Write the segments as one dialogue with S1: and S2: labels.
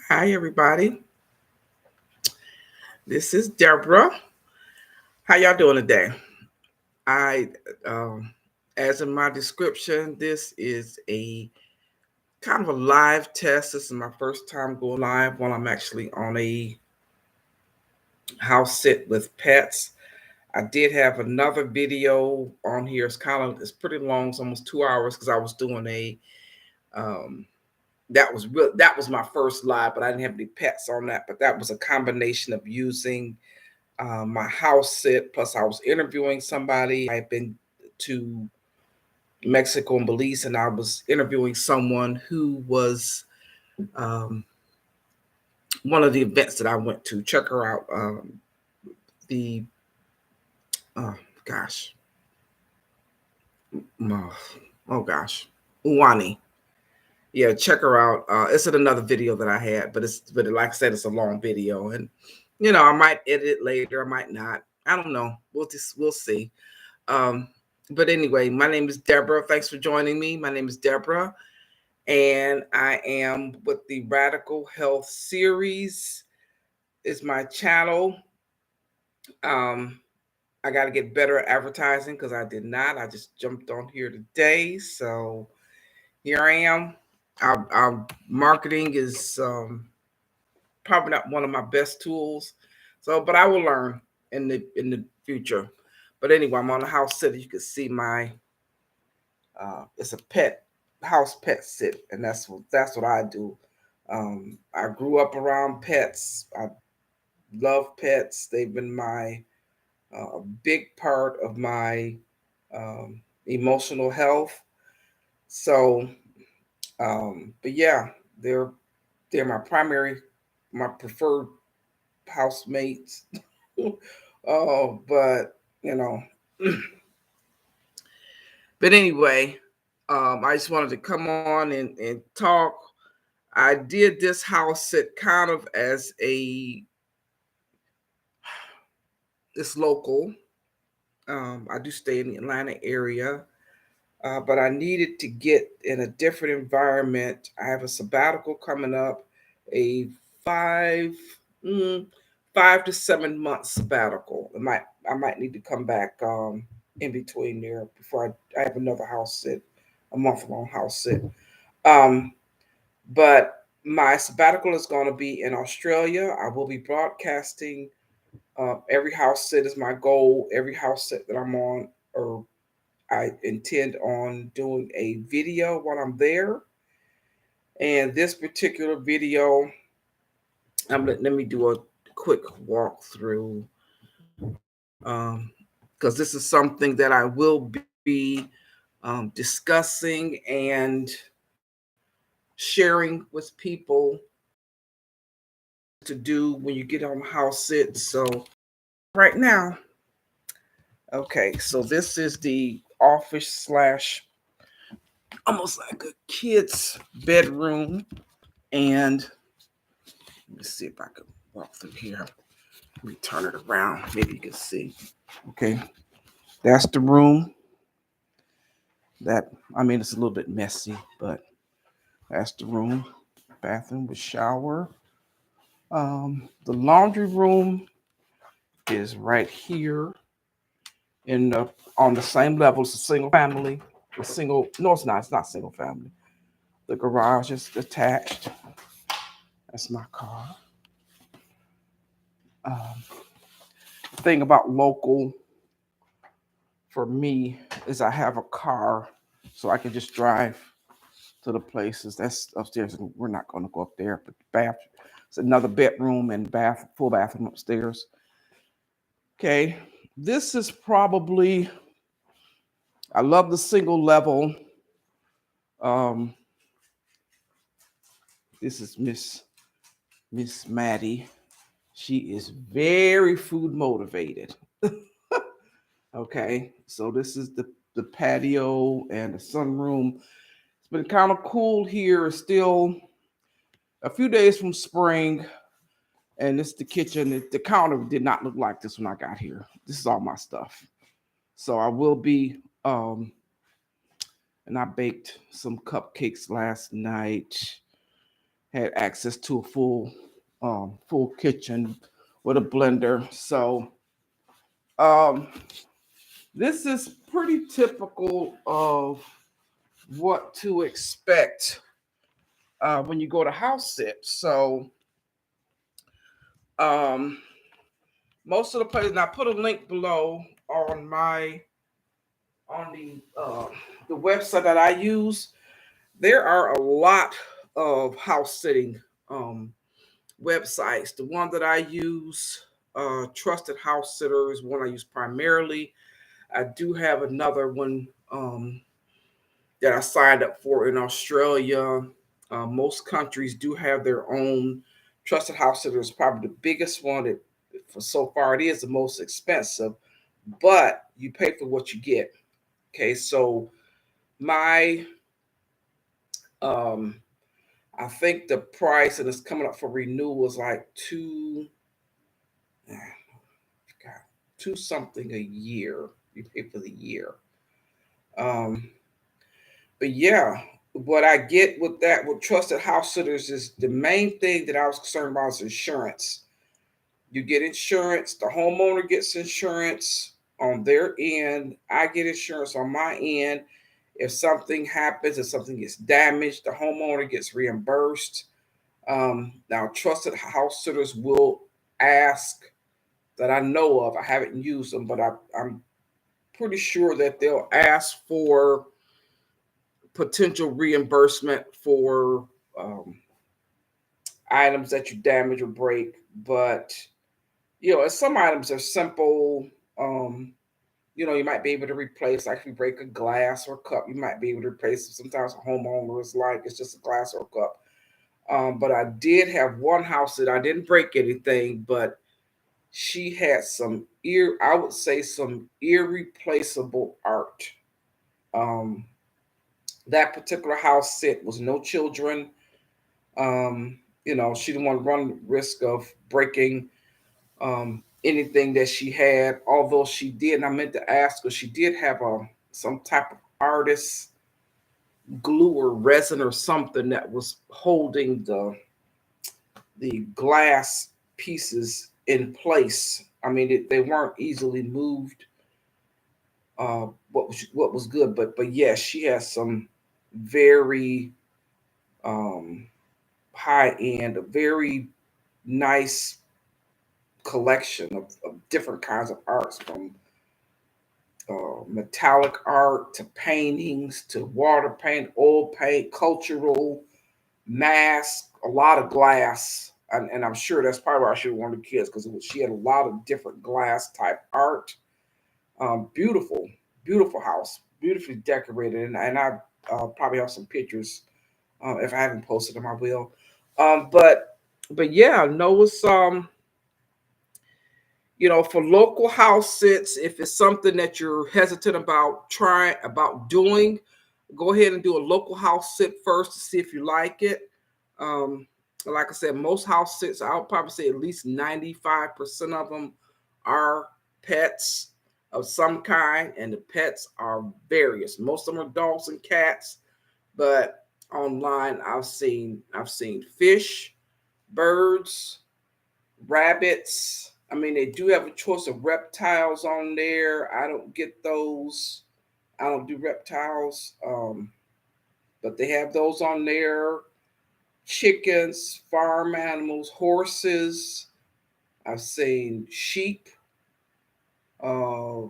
S1: Hi, everybody. This is Deborah. How y'all doing today? I, um, as in my description, this is a kind of a live test. This is my first time going live while I'm actually on a house sit with pets. I did have another video on here. It's pretty long. It's almost 2 hours because I was doing a um, that was my first live, but I didn't have any pets on that. But that was a combination of using my house sit. Plus, I was interviewing somebody. I've been to Mexico and Belize, and I was interviewing someone who was um, one of the events that I went to. Check her out. The oh gosh, oh, oh gosh, Uwani. Yeah, check her out. It's in another video that I had, but like I said, it's a long video, and I might edit it later. I might not. I don't know. We'll see. Um, but anyway, my name is Deborah. Thanks for joining me. My name is Deborah, and I am with the Radical Health Series. Is my channel. Um, I got to get better at advertising because I did not. I just jumped on here today, so here I am. Our marketing is probably not one of my best tools, but I will learn in the future. But anyway, I'm on the house sit. You can see my it's a pet sit, and that's what I do. I grew up around pets. I love pets. They've been my big part of my emotional health. So, but yeah, they're they're my preferred housemates. Oh, but you know, but anyway, I just wanted to come on and talk. I did this house sit kind of as it's local. I do stay in the Atlanta area, but I needed to get in a different environment. I have a sabbatical coming up, a five, mm, 5 to 7 month sabbatical. I might need to come back in between there before I have another house sit, a month long house sit. Um, but my sabbatical is going to be in Australia. I will be broadcasting every house sit is my goal. Every house sit that I'm on, or I intend on doing a video while I'm there. And this particular video, let me do a quick walkthrough because this is something that I will be discussing and sharing with people to do when you get on house sit. So right now, okay, so this is the office slash almost like a kid's bedroom. And let me see if I can walk through here. Let me turn it around. Maybe you can see. Okay, that's the room. It's a little bit messy, but that's the room. Bathroom with shower. The laundry room is right here in the on the same level. It's a single family. A single no, it's not. It's not single family. The garage is attached. That's my car. Um, thing about local for me is I have a car, so I can just drive to the places. That's upstairs. We're not going to go up there, but it's another bedroom and full bathroom upstairs. Okay, this is probably. I love the single level. Um, this is Miss Maddie. She is very food motivated. Okay, so this is the patio and the sunroom. It's been kind of cool here. It's still a few days from spring, and this is the kitchen. The counter did not look like this when I got here. This is all my stuff. So I will be and I baked some cupcakes last night. had access to a full kitchen with a blender. So this is pretty typical of what to expect when you go to house sit. So um, most of the places, and I put a link below on the website that I use. There are a lot of house sitting websites. The one that I use, Trusted House Sitter, is one I use primarily. I do have another one that I signed up for in Australia. Most countries do have their own Trusted House Sitter. Is probably the biggest one. For so far, it is the most expensive, but you pay for what you get. Okay, so my um, I think the price and it's coming up for renewal is like God, two something a year. You pay for the year. Um, but yeah, what I get with that with trusted house sitters is the main thing that I was concerned about is insurance. You get insurance, the homeowner gets insurance on their end. I get insurance on my end. If something happens, if something gets damaged, the homeowner gets reimbursed. Now, trusted house sitters will ask that I know of. I haven't used them, but I'm pretty sure that they'll ask for potential reimbursement for items that you damage or break. But some items are simple. Um, you might be able to replace, like if you break a glass or cup, you might be able to replace it. Sometimes a homeowner is like, it's just a glass or a cup. But I did have one house that I didn't break anything, but she had I would say some irreplaceable art. Um, that particular house sit was no children. She didn't want to run the risk of breaking anything that she had, although she did, and I meant to ask her, she did have some type of artist glue or resin or something that was holding the glass pieces in place. I mean, they weren't easily moved. What was good, but yes, she has some very high end, a very nice collection of different kinds of arts, from metallic art to paintings to water paint, oil paint, cultural mask, a lot of glass. And I'm sure that's probably why I should have wanted kids, because she had a lot of different glass type art. Beautiful, beautiful house, beautifully decorated. And I probably have some pictures. If I haven't posted them, I will. But yeah, Noah's for local house sits, if it's something that you're hesitant about doing, go ahead and do a local house sit first to see if you like it. Um, like I said, most house sits, I'll probably say at least 95% of them are pets of some kind, and the pets are various. Most of them are dogs and cats, but online I've seen fish, birds, rabbits. I mean, they do have a choice of reptiles on there. I don't get those. I don't do reptiles. But they have those on there. Chickens, farm animals, horses. I've seen sheep. Uh,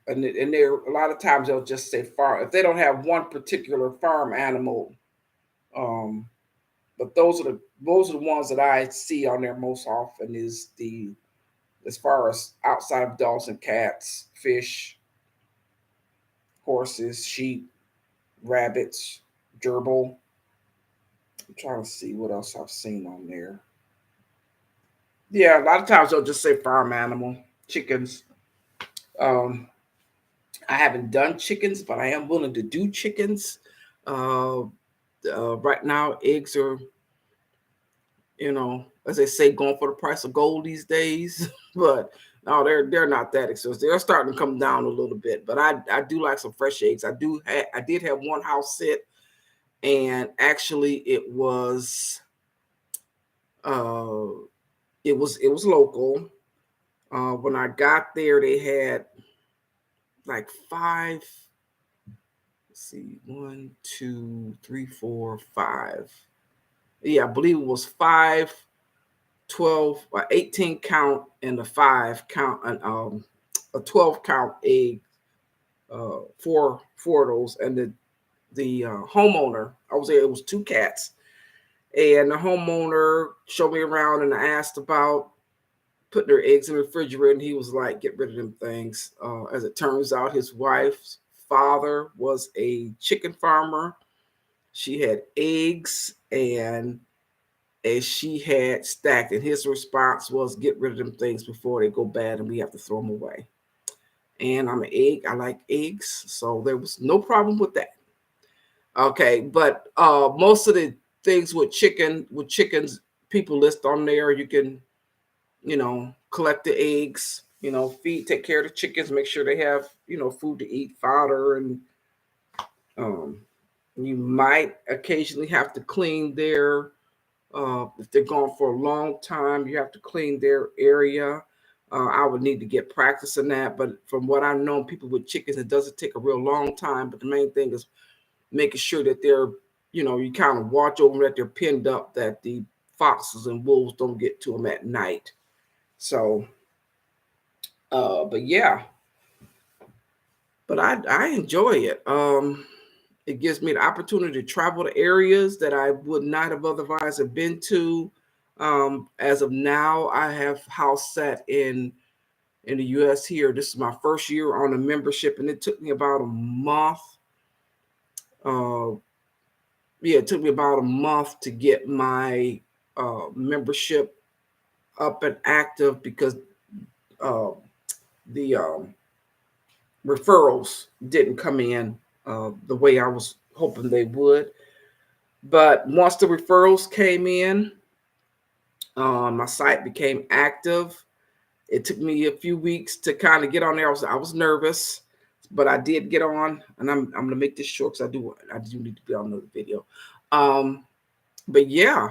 S1: and there a lot of times they'll just say farm if they don't have one particular farm animal. Um, but those are the ones that I see on there most often, is the as far as outside of dogs and cats, fish, horses, sheep, rabbits, gerbil. I'm trying to see what else I've seen on there. Yeah, a lot of times they'll just say farm animal, chickens. Um, I haven't done chickens, but I am willing to do chickens. Uh, right now, eggs are, as they say, going for the price of gold these days. But no, they're not that expensive. They're starting to come down a little bit. But I do like some fresh eggs. I did have one house sit, and actually it was Uh, it was local. When I got there, they had like five. Let's see, one, two, three, four, five. Yeah, I believe it was five, 12, 18 count, and a five count, and a 12 count egg. Four of those, and the homeowner. I was there. It was two cats, and the homeowner showed me around, and I asked about putting their eggs in the refrigerator, and he was like, "Get rid of them things." As it turns out, his wife's father was a chicken farmer. She had eggs, and as she had stacked, and his response was, "Get rid of them things before they go bad, and we have to throw them away." And I'm an egg. I like eggs, so there was no problem with that. Okay, but most of the things with chickens, people list on there. You can, collect the eggs, take care of the chickens, make sure they have, food to eat, fodder, and um, you might occasionally have to clean their, if they're gone for a long time, you have to clean their area. I would need to get practice in that, but from what I've known, people with chickens, it doesn't take a real long time. But the main thing is making sure that they're, you kind of watch over that they're pinned up, that the foxes and wolves don't get to them at night. So, but yeah, but I enjoy it. It gives me the opportunity to travel to areas that I would not have otherwise have been to. As of now, I have house sat in the U.S. here. This is my first year on a membership, and it took me about a month. Uh, yeah, it took me about a month to get my membership up and active because uh, the referrals didn't come in the way I was hoping they would. But once the referrals came in, my site became active. It took me a few weeks to kind of get on there. I was nervous, but I did get on, and I'm gonna make this short because I do need to be on another video. Um, but yeah,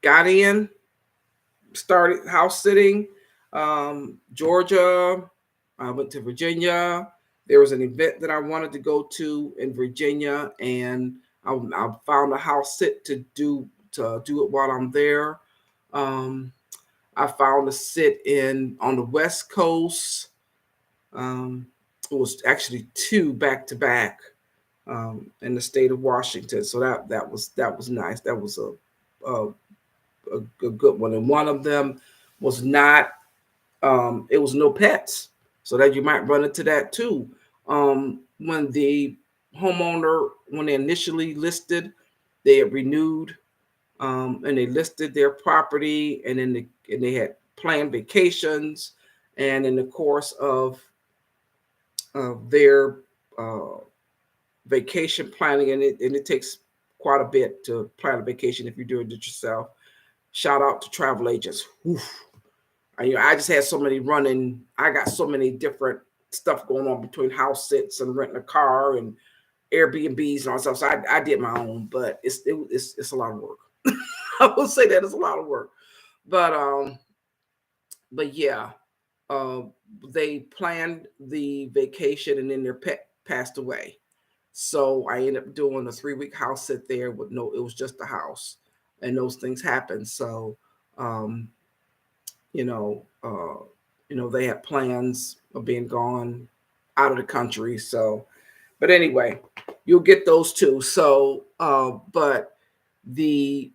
S1: got in, started house sitting. Georgia. I went to Virginia. There was an event that I wanted to go to in Virginia, and I found a house sit to do it while I'm there. Um, I found a sit in on the West Coast. Um, it was actually two back to back in the state of Washington. So that was nice. That was a a good one, and one of them was not. It was no pets, so that you might run into that too. When the homeowner, when they initially listed, they had renewed, and they listed their property, and they had planned vacations, and in the course of their uh, vacation planning, and it takes quite a bit to plan a vacation if you're doing it yourself. Shout out to travel agents. Oof. I just had so many running. I got so many different stuff going on between house sits and renting a car and Airbnbs and all stuff. So I did my own, but it's a lot of work. I will say that it's a lot of work. But yeah, uh, they planned the vacation and then their pet passed away. So I ended up doing a 3 week house sit there with no. It was just a house, and those things happen. So um, you know, uh, they had plans of being gone out of the country. So, but anyway, you'll get those too. So, but the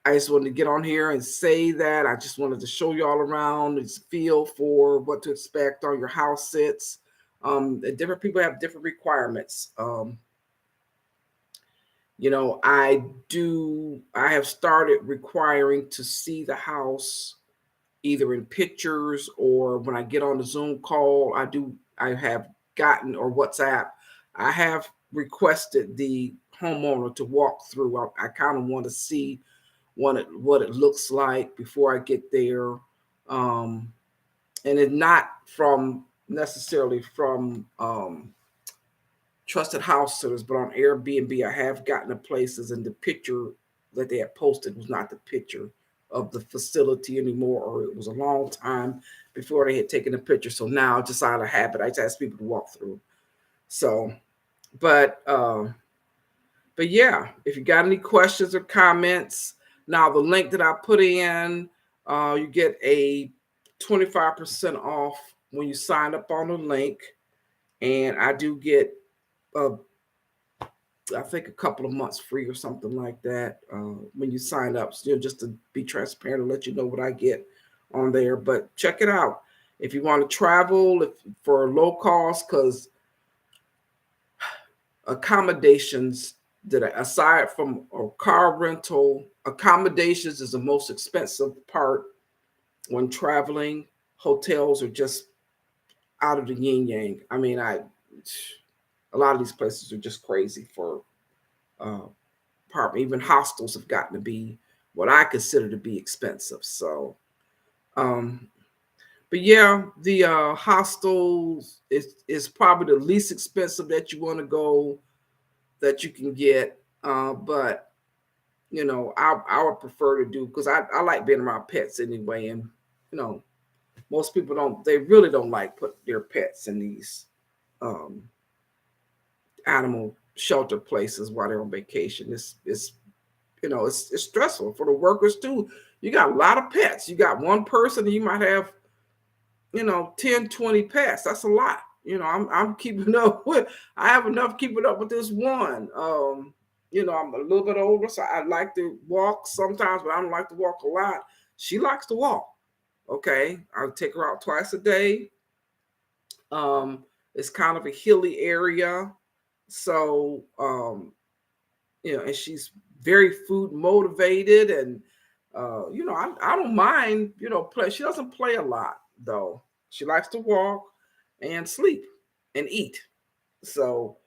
S1: I just wanted to get on here and say that I just wanted to show you all around and feel for what to expect on your house sits. Different people have different requirements. I have started requiring to see the house either in pictures or when I get on the Zoom call, I have gotten, or WhatsApp, I have requested the homeowner to walk through. I kind of want to see what it looks like before I get there. Um, and it's not from necessarily from trusted house sitters, but on Airbnb, I have gotten the places, and the picture that they had posted was not the picture of the facility anymore, or it was a long time before they had taken a picture. So now, just out of habit, I just ask people to walk through. So, but but yeah, if you got any questions or comments, now the link that I put in, you get a 25% off when you sign up on the link, and I do get I think a couple of months free or something like that when you sign up. Still, just to be transparent and let you know what I get on there. But check it out if you want to travel for low cost, because accommodations that aside from a car rental, accommodations is the most expensive part when traveling. Hotels are just out of the yin yang. I mean, a lot of these places are just crazy for uh, apartment. Even hostels have gotten to be what I consider to be expensive. So, um, but yeah, the hostels is probably the least expensive that you want to go that you can get. But you know, I would prefer to do, because I like being around pets anyway, and you know, most people don't. They really don't like put their pets in these um, animal shelter places while they're on vacation. It's you know, it's stressful for the workers too. You got a lot of pets. You got one person, and you might have, you know, 10, 20 pets. That's a lot. You know, I'm keeping up with, I have enough keeping up with this one. You know, I'm a little bit older, so I like to walk sometimes, but I don't like to walk a lot. She likes to walk. Okay. I'll take her out twice a day. Um, it's kind of a hilly area. So you know, and she's very food motivated, and you know, I don't mind, you know, play. She doesn't play a lot though. She likes to walk and sleep and eat. So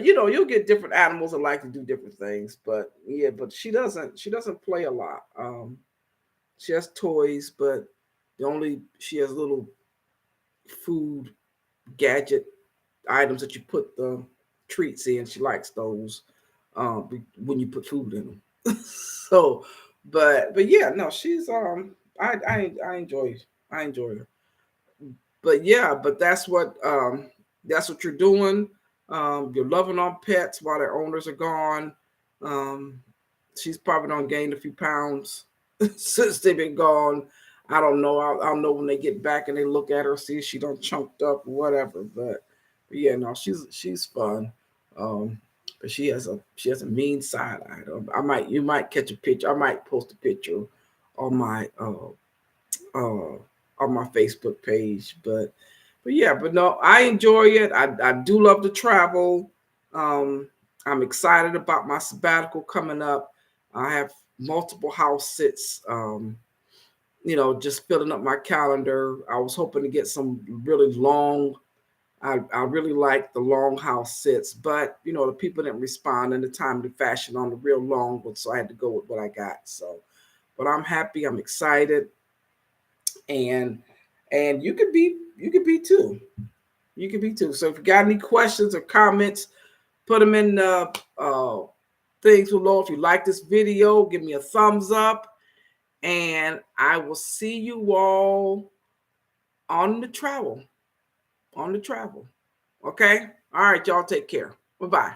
S1: you know, you'll get different animals that like to do different things, but yeah, but she doesn't play a lot. She has toys, but she has little food gadget items that you put the treats in. She likes those when you put food in them. So, but yeah, no, she's I enjoy her. But yeah, but that's what you're doing. You're loving on pets while their owners are gone. Um, she's probably done gained a few pounds since they've been gone. I don't know. I'll know when they get back and they look at her, see if she done chunked up or whatever. But yeah, no, she's fun. Um, but she has a mean side eye. You might catch a picture. I might post a picture on my uh on my Facebook page. But yeah, but no, I enjoy it. I do love to travel. Um, I'm excited about my sabbatical coming up. I have multiple house sits. You know, just filling up my calendar. I was hoping to get some really long. I really like the long house sits, but you know, the people didn't respond in the timely fashion on the real long one, so I had to go with what I got. So, but I'm happy. I'm excited, and you could be too. You could be too. So if you got any questions or comments, put them in the things below. If you like this video, give me a thumbs up, and I will see you all on the travel. On the travel. Okay? All right, y'all take care. Bye-bye.